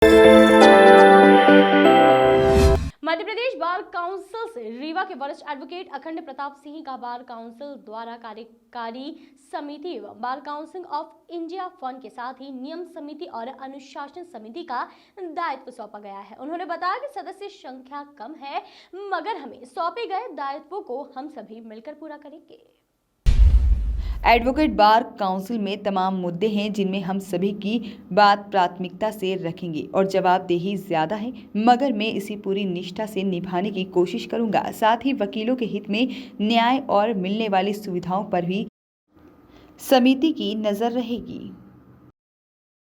Madhya Pradesh bar council से रीवा के वरिष्ठ एडवोकेट अखंड प्रताप सिंह का बार काउंसिल द्वारा कार्यकारी समिति एवं bar council of India fund के साथ ही नियम समिति और अनुशासन समिति का दायित्व सौंपा गया है। उन्होंने बताया कि सदस्य संख्या कम है, मगर हमें सौंपे गए दायित्वों को हम सभी मिलकर पूरा करेंगे। एडवोकेट बार काउंसिल में तमाम मुद्दे हैं जिनमें हम सभी की बात प्राथमिकता से रखेंगे और जवाबदेही ज्यादा है, मगर मैं इसी पूरी निष्ठा से निभाने की कोशिश करूंगा। साथ ही वकीलों के हित में न्याय और मिलने वाली सुविधाओं पर भी समिति की नजर रहेगी।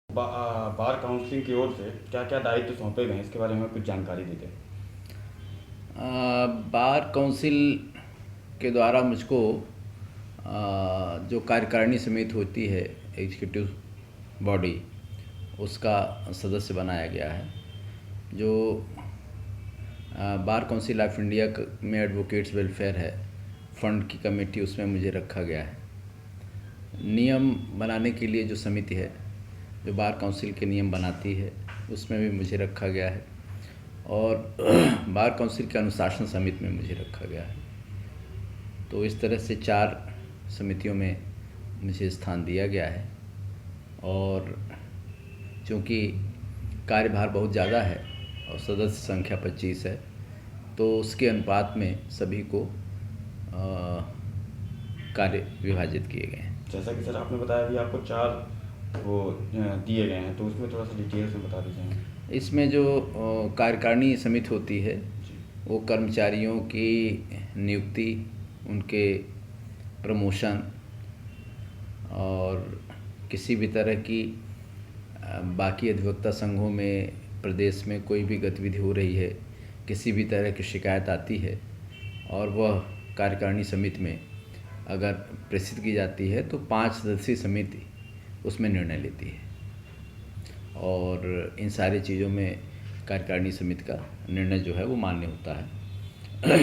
बार काउंसिल की ओर से क्या क्या दायित्व सौंपे गए, इसके बारे में कुछ जानकारी दे दें। बार काउंसिल के द्वारा मुझको जो कार्यकारिणी समिति होती है एग्जीक्यूटिव बॉडी, उसका सदस्य बनाया गया है। जो बार काउंसिल ऑफ इंडिया में एडवोकेट्स वेलफेयर है फंड की कमेटी, उसमें मुझे रखा गया है। नियम बनाने के लिए जो समिति है जो बार काउंसिल के नियम बनाती है, उसमें भी मुझे रखा गया है। और बार काउंसिल के अनुशासन समिति में मुझे रखा गया है। तो इस तरह से 4 समितियों में मुझे स्थान दिया गया है। और चूँकि कार्यभार बहुत ज़्यादा है और सदस्य संख्या 25 है, तो उसके अनुपात में सभी को कार्य विभाजित किए गए हैं। जैसा कि सर आपने बताया कि आपको 4 वो दिए गए हैं, तो उसमें थोड़ा सा डिटेल्स में बता दीजिए। इसमें जो कार्यकारिणी समिति होती है वो कर्मचारियों की नियुक्ति, उनके प्रमोशन और किसी भी तरह की बाकी अधिवक्ता संघों में प्रदेश में कोई भी गतिविधि हो रही है, किसी भी तरह की शिकायत आती है और वह कार्यकारिणी समिति में अगर प्रेषित की जाती है तो 5 सदस्यीय समिति उसमें निर्णय लेती है। और इन सारी चीज़ों में कार्यकारिणी समिति का निर्णय जो है वो मान्य होता है।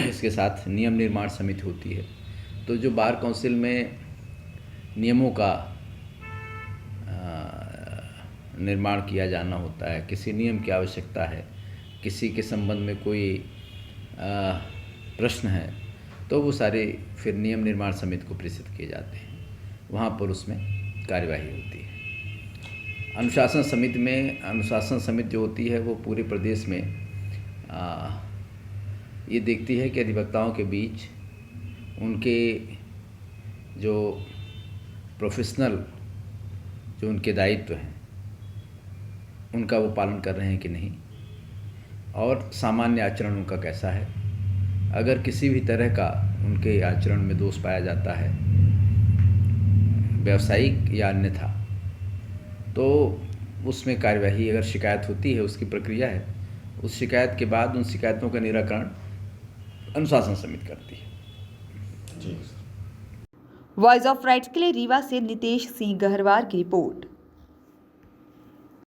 इसके साथ नियम निर्माण समिति होती है। तो जो बार काउंसिल में नियमों का निर्माण किया जाना होता है, किसी नियम की आवश्यकता है, किसी के संबंध में कोई प्रश्न है, तो वो सारे फिर नियम निर्माण समिति को प्रेषित किए जाते हैं। वहाँ पर उसमें कार्यवाही होती है। अनुशासन समिति में, अनुशासन समिति जो होती है वो पूरे प्रदेश में ये देखती है कि अधिवक्ताओं के बीच उनके जो प्रोफेशनल जो उनके दायित्व हैं उनका वो पालन कर रहे हैं कि नहीं, और सामान्य आचरण उनका कैसा है। अगर किसी भी तरह का उनके आचरण में दोष पाया जाता है, व्यावसायिक या अन्यथा, तो उसमें कार्यवाही, अगर शिकायत होती है, उसकी प्रक्रिया है, उस शिकायत के बाद उन शिकायतों का निराकरण अनुशासन समिति करती है। वॉइस ऑफ राइट्स के लिए रीवा से नितेश सिंह गहरवार की रिपोर्ट।